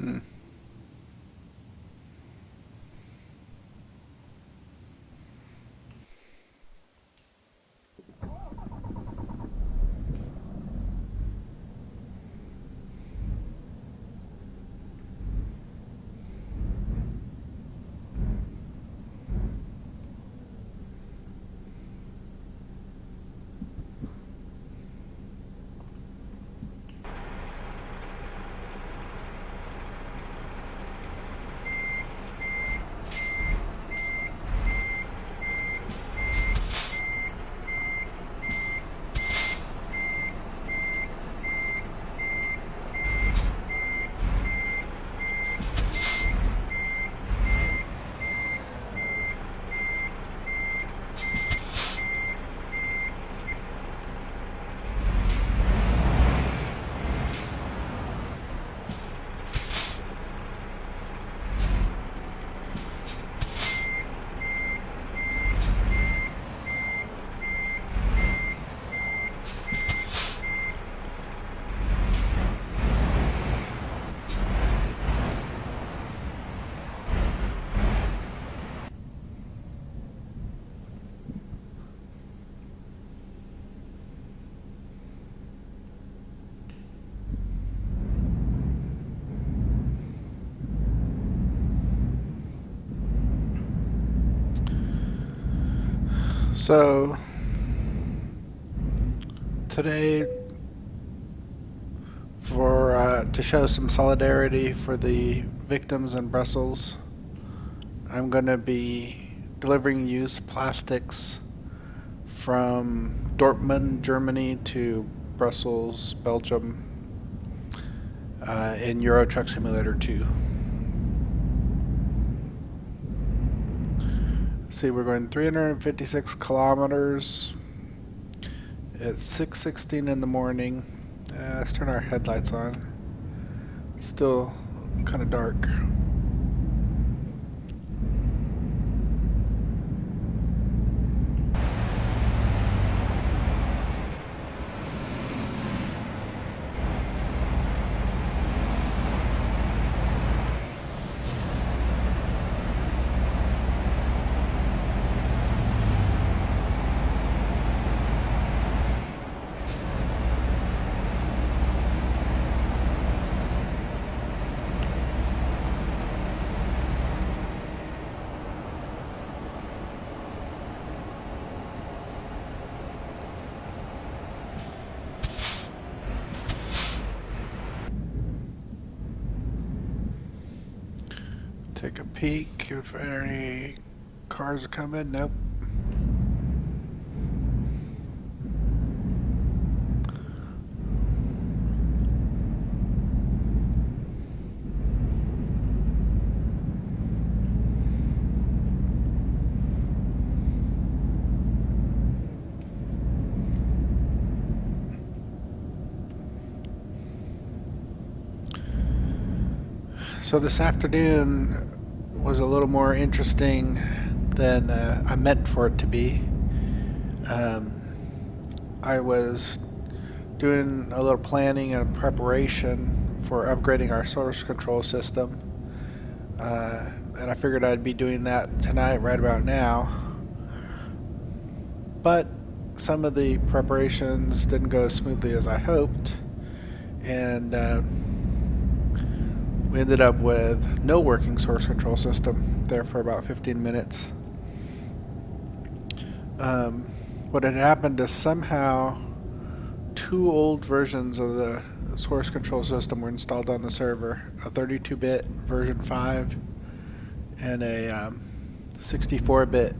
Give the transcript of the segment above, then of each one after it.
Hmm. So today, for to show some solidarity for the victims in Brussels, I'm going to be delivering used plastics from Dortmund, Germany to Brussels, Belgium, in Euro Truck Simulator 2. See, we're going 356 kilometers. It's 6:16 in the morning. Let's turn our headlights on. Still kind of dark. Take a peek if any cars are coming. Nope. So this afternoon was a little more interesting than I meant for it to be. I was doing a little planning and preparation for upgrading our source control system. And I figured I'd be doing that tonight, right about now. But some of the preparations didn't go as smoothly as I hoped, and we ended up with no working source control system there for about 15 minutes. What had happened is somehow two old versions of the source control system were installed on the server, a 32-bit version 5 and a 64-bit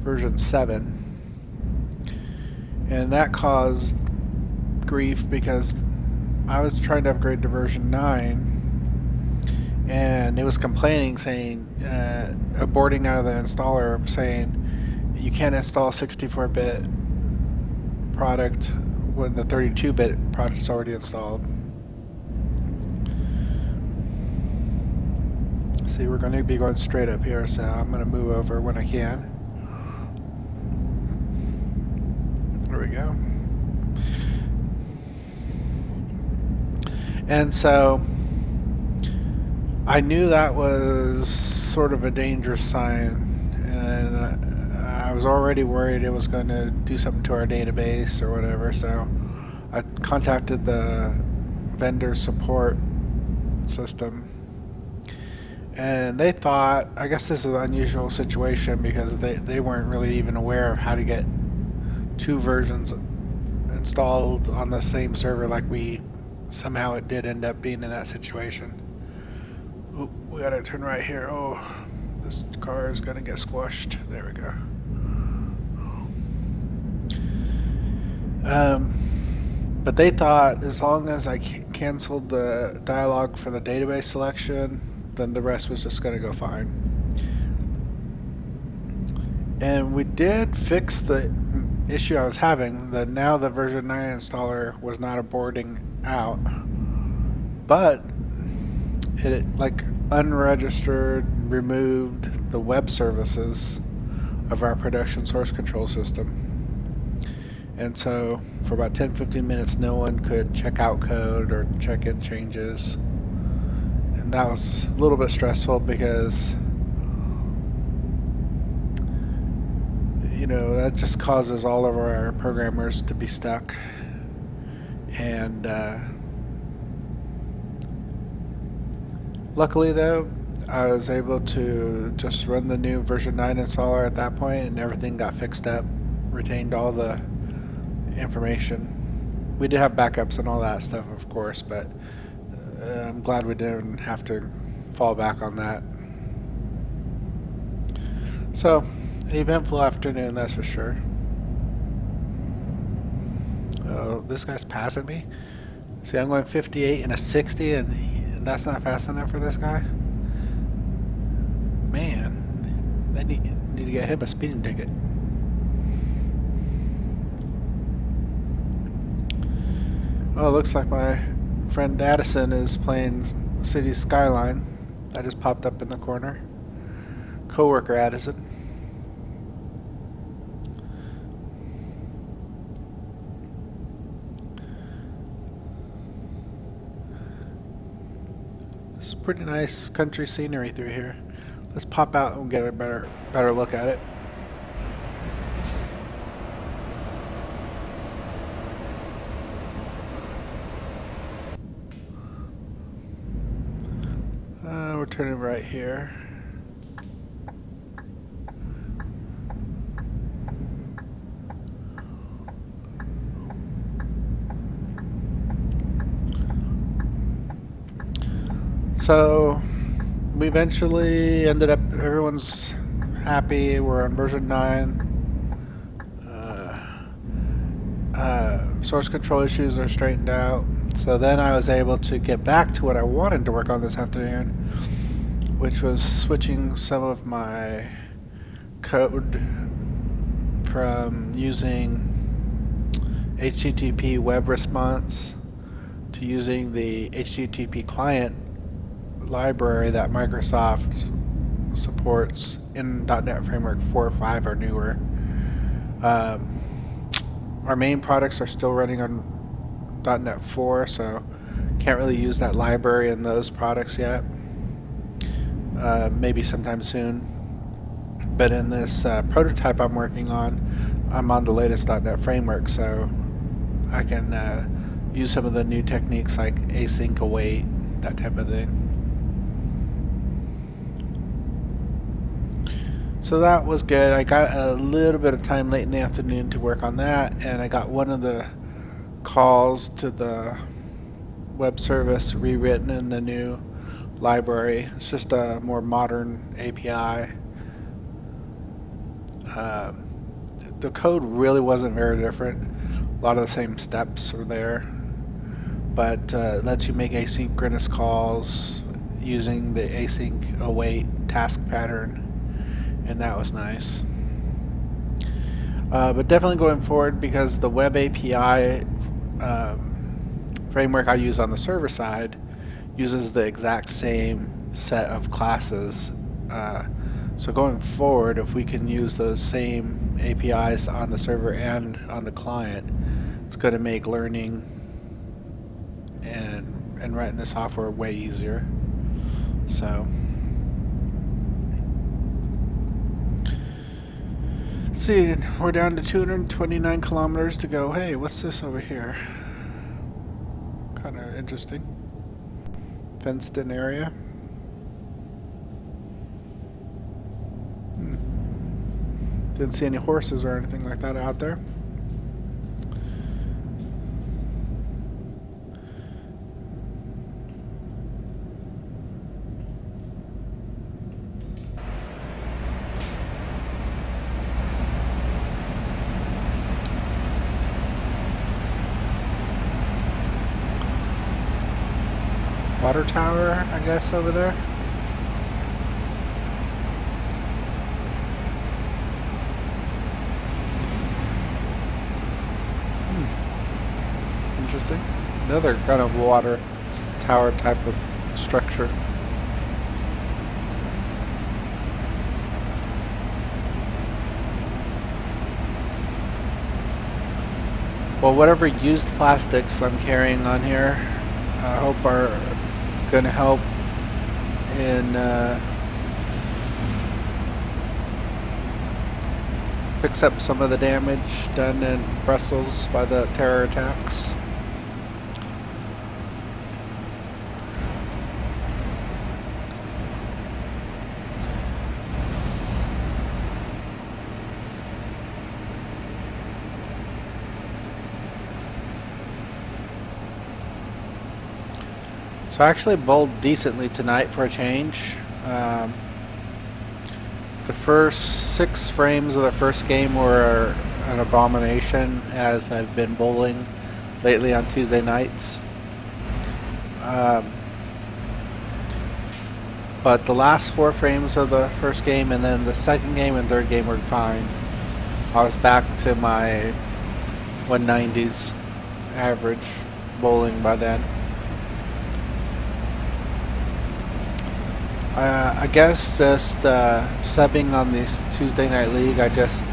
version 7. And that caused grief because I was trying to upgrade to version 9 and it was complaining, saying, aborting out of the installer, saying you can't install 64-bit product when the 32-bit product is already installed. See, we're going to be going straight up here, so I'm going to move over when I can. There we go. And so I knew that was sort of a dangerous sign, and I was already worried it was going to do something to our database or whatever, so I contacted the vendor support system, and they thought, I guess this is an unusual situation because they weren't really even aware of how to get two versions installed on the same server like we somehow it did end up being in that situation. Oop, we gotta turn right here. Oh, this car is gonna get squashed. There we go. But they thought as long as I canceled the dialog for the database selection, then the rest was just gonna go fine. And we did fix the issue I was having. Now the version 9 installer was not aborting out, but it like unregistered, removed the web services of our production source control system. And so for about 10-15 minutes, no one could check out code or check in changes. And that was a little bit stressful because, you know, that just causes all of our programmers to be stuck. And luckily though, I was able to just run the new version 9 installer at that point and everything got fixed up, retained all the information. We did have backups and all that stuff, of course, but I'm glad we didn't have to fall back on that. So, an eventful afternoon, that's for sure. Oh, this guy's passing me. See, I'm going 58 and a 60, and that's not fast enough for this guy. Man, they need to get him a speeding ticket. Oh, it looks like my friend Addison is playing City Skyline. That just popped up in the corner. Coworker Addison. This is pretty nice country scenery through here. Let's pop out and get a better look at it. We're turning right here. So we eventually ended up, everyone's happy, we're on version 9. Source control issues are straightened out. So then I was able to get back to what I wanted to work on this afternoon, which was switching some of my code from using HTTP web response to using the HTTP client library that Microsoft supports in .NET Framework 4 or 5 or newer. Our main products are still running on .NET 4, so can't really use that library in those products yet. Maybe sometime soon. But in this prototype I'm working on, I'm on the latest .NET Framework, so I can use some of the new techniques like async await, that type of thing. So that was good. I got a little bit of time late in the afternoon to work on that, and I got one of the calls to the web service rewritten in the new library. It's just a more modern API. The code really wasn't very different. A lot of the same steps are there, but it lets you make asynchronous calls using the async await task pattern, and that was nice. But definitely going forward, because the web API framework I use on the server side uses the exact same set of classes. So going forward, if we can use those same APIs on the server and on the client, it's going to make learning and writing the software way easier. So, let's see, we're down to 229 kilometers to go. Hey, what's this over here? Kind of interesting. Fenced in area. Didn't see any horses or anything like that out there. Water tower, I guess, over there. Interesting. Another kind of water tower type of structure. Well, whatever used plastics I'm carrying on here, I hope are going to help in fix up some of the damage done in Brussels by the terror attacks. So I actually bowled decently tonight for a change. The first 6 frames of the first game were an abomination, as I've been bowling lately on Tuesday nights. But the last 4 frames of the first game and then the second game and third game were fine. I was back to my 190s average bowling by then. I guess just subbing on this Tuesday night league, I just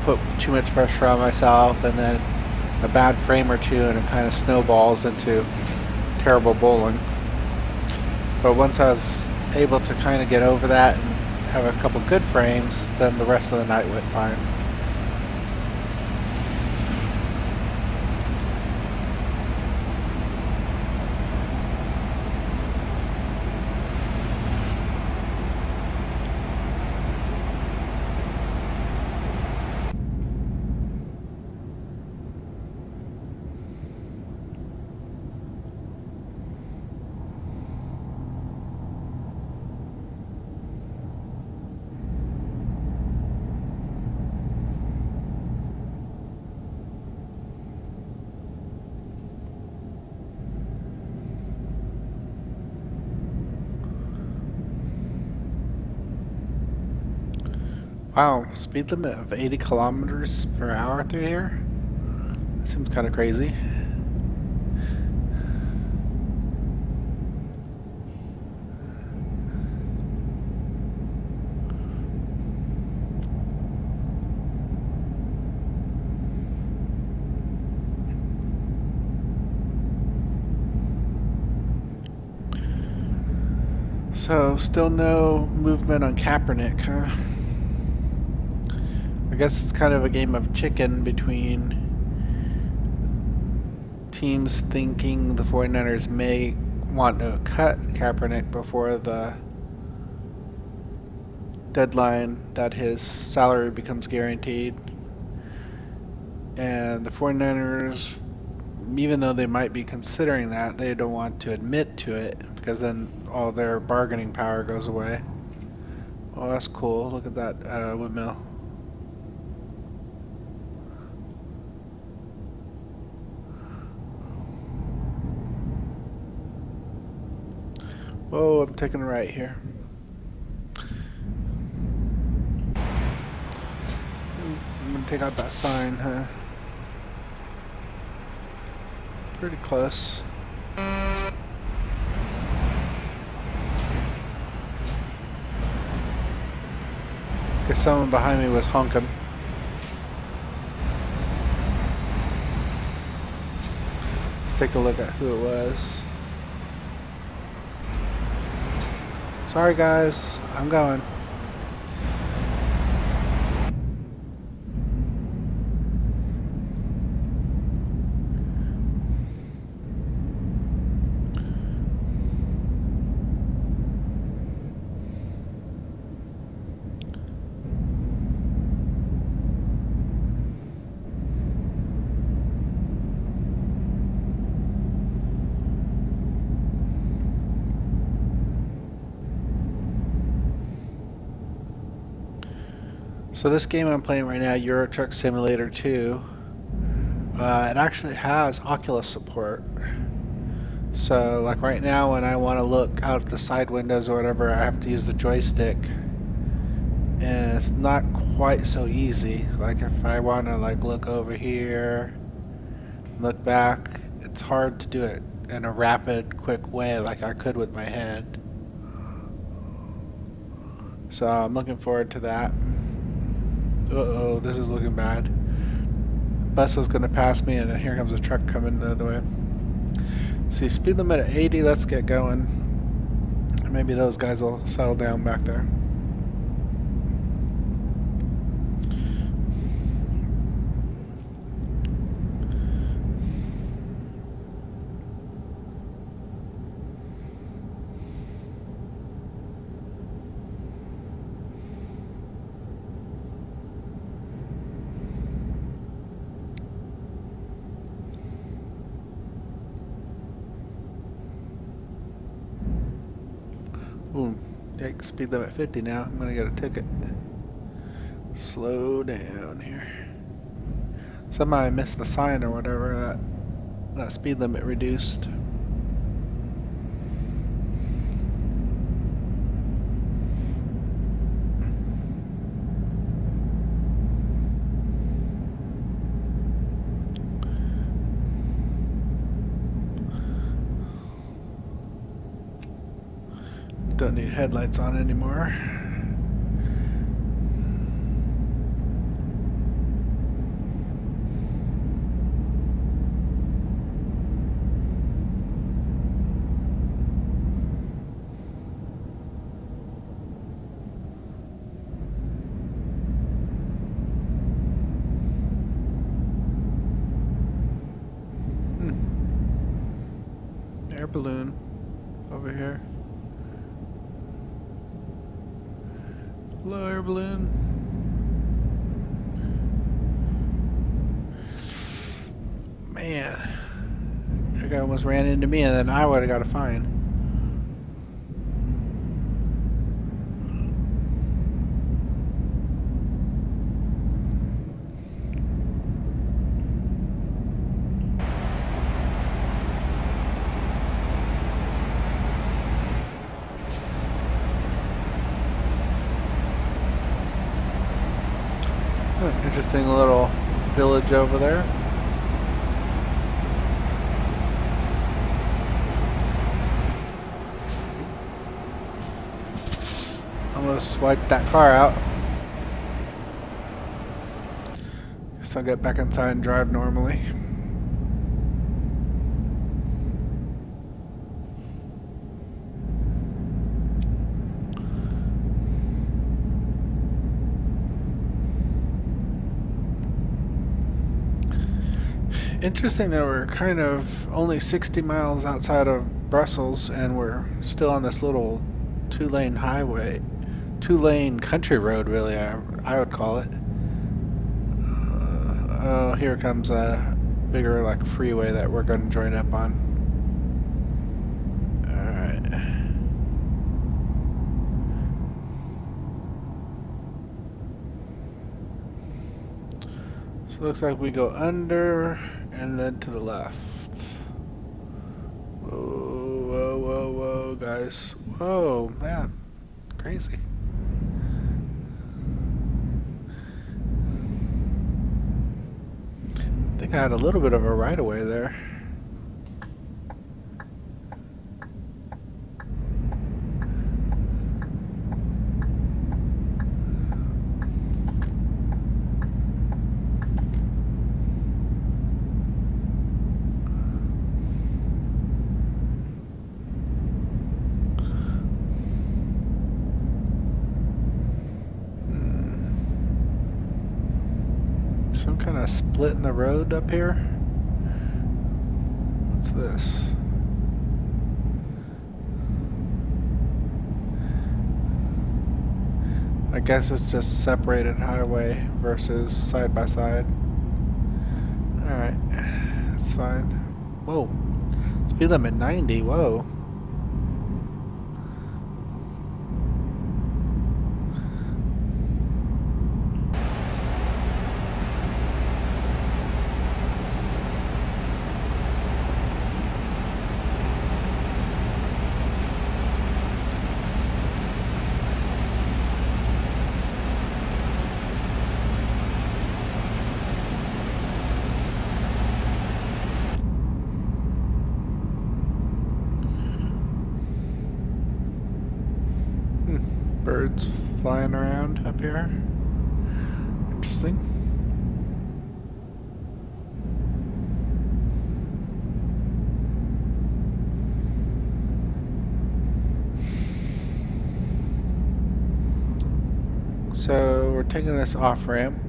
put too much pressure on myself, and then a bad frame or two, and it kind of snowballs into terrible bowling. But once I was able to kind of get over that and have a couple good frames, then the rest of the night went fine. Wow, speed limit of 80 kilometers per hour through here? That seems kind of crazy. So, still no movement on Kaepernick, huh? I guess it's kind of a game of chicken between teams thinking the 49ers may want to cut Kaepernick before the deadline that his salary becomes guaranteed. And the 49ers, even though they might be considering that, they don't want to admit to it, because then all their bargaining power goes away. Oh, that's cool. Look at that windmill. Whoa, I'm taking a right here. I'm gonna take out that sign, huh? Pretty close. Guess someone behind me was honking. Let's take a look at who it was. Sorry guys, I'm going. So this game I'm playing right now, Euro Truck Simulator 2, it actually has Oculus support. So like right now when I want to look out the side windows or whatever, I have to use the joystick. And it's not quite so easy. Like if I want to like look over here, look back, it's hard to do it in a rapid, quick way like I could with my head. So I'm looking forward to that. Uh-oh, this is looking bad. Bus was going to pass me, and then here comes a truck coming the other way. See, speed limit at 80, let's get going. Maybe those guys will settle down back there. Ooh, take speed limit 50 now. I'm gonna get a ticket. Slow down here. Somehow I missed the sign or whatever that speed limit reduced. Don't need headlights on anymore. Air balloon over here. Hello, air balloon. Man, that guy almost ran into me, and then I would have got a fine. Interesting little village over there. Almost wiped that car out. Guess I'll get back inside and drive normally. Interesting that we're kind of only 60 miles outside of Brussels and we're still on this little two-lane highway, two-lane country road really, I would call it. Oh, here comes a bigger like freeway that we're going to join up on. Alright. So it looks like we go under and then to the left. Whoa, whoa, whoa, whoa, guys. Whoa, man. Crazy. I think I had a little bit of a right-of-way there. a split in the road up here? What's this? I guess it's just separated highway versus side by side. Alright, that's fine. Whoa, speed limit 90, whoa. Birds flying around up here. Interesting. So we're taking this off ramp.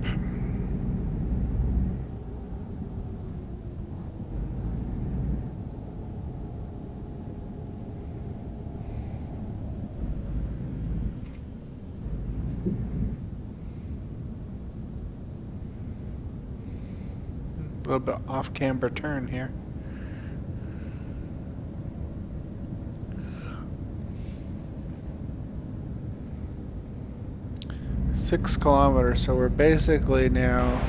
A little bit off camber turn here. Six kilometers, so we're basically now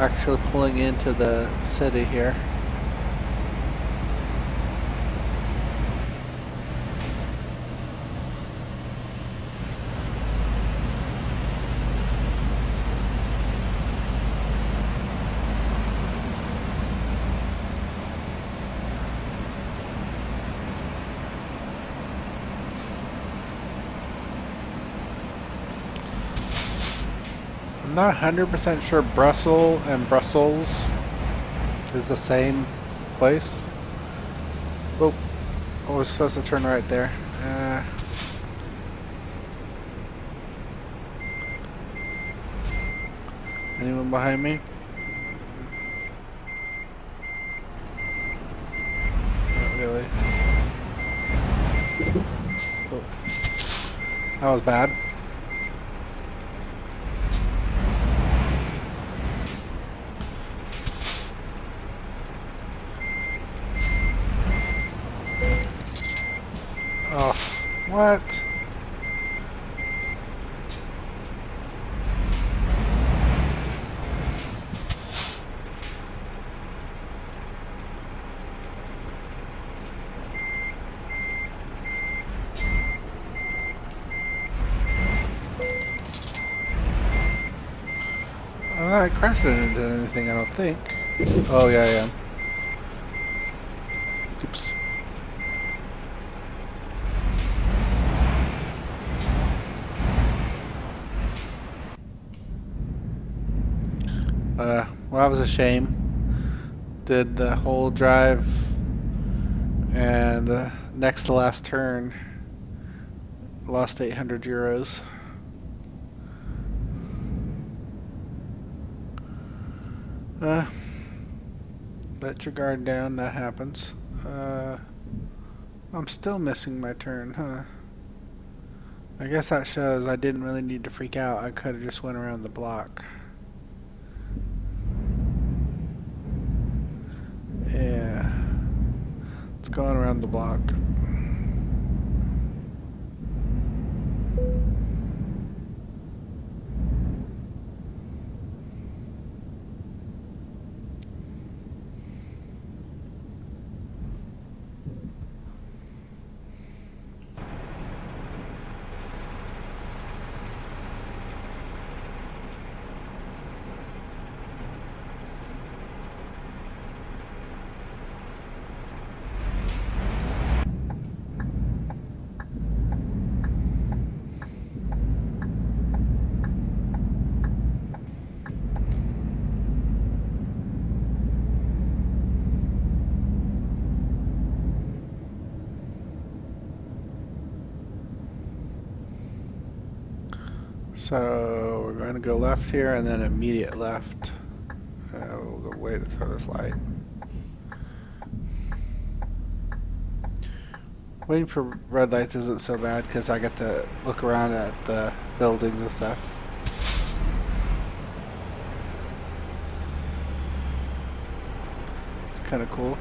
actually pulling into the city here. I'm not 100% sure Brussels and Brussels is the same place. Oh, I was supposed to turn right there. Anyone behind me? Not really. Oh. That was bad. Oh, what? I'm not crashing into anything, I don't think. Oh, yeah, I am. Oops. Well, that was a shame. Did the whole drive and the next to last turn. Lost 800 euros. Let your guard down, that happens. I'm still missing my turn, huh? I guess that shows I didn't really need to freak out. I could have just went around the block. Yeah. It's going around the block. So we're going to go left here and then immediate left. way to throw this light. Waiting for red lights isn't so bad because I get to look around at the buildings and stuff. It's kind of cool.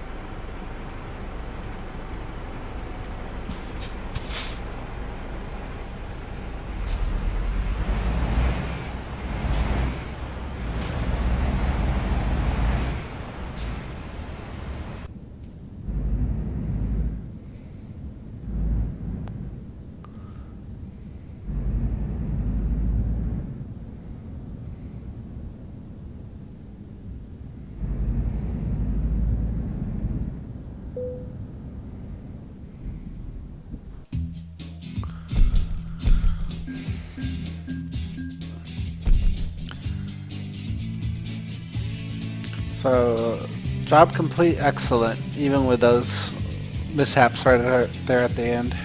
So, job complete, excellent, even with those mishaps right there at the end.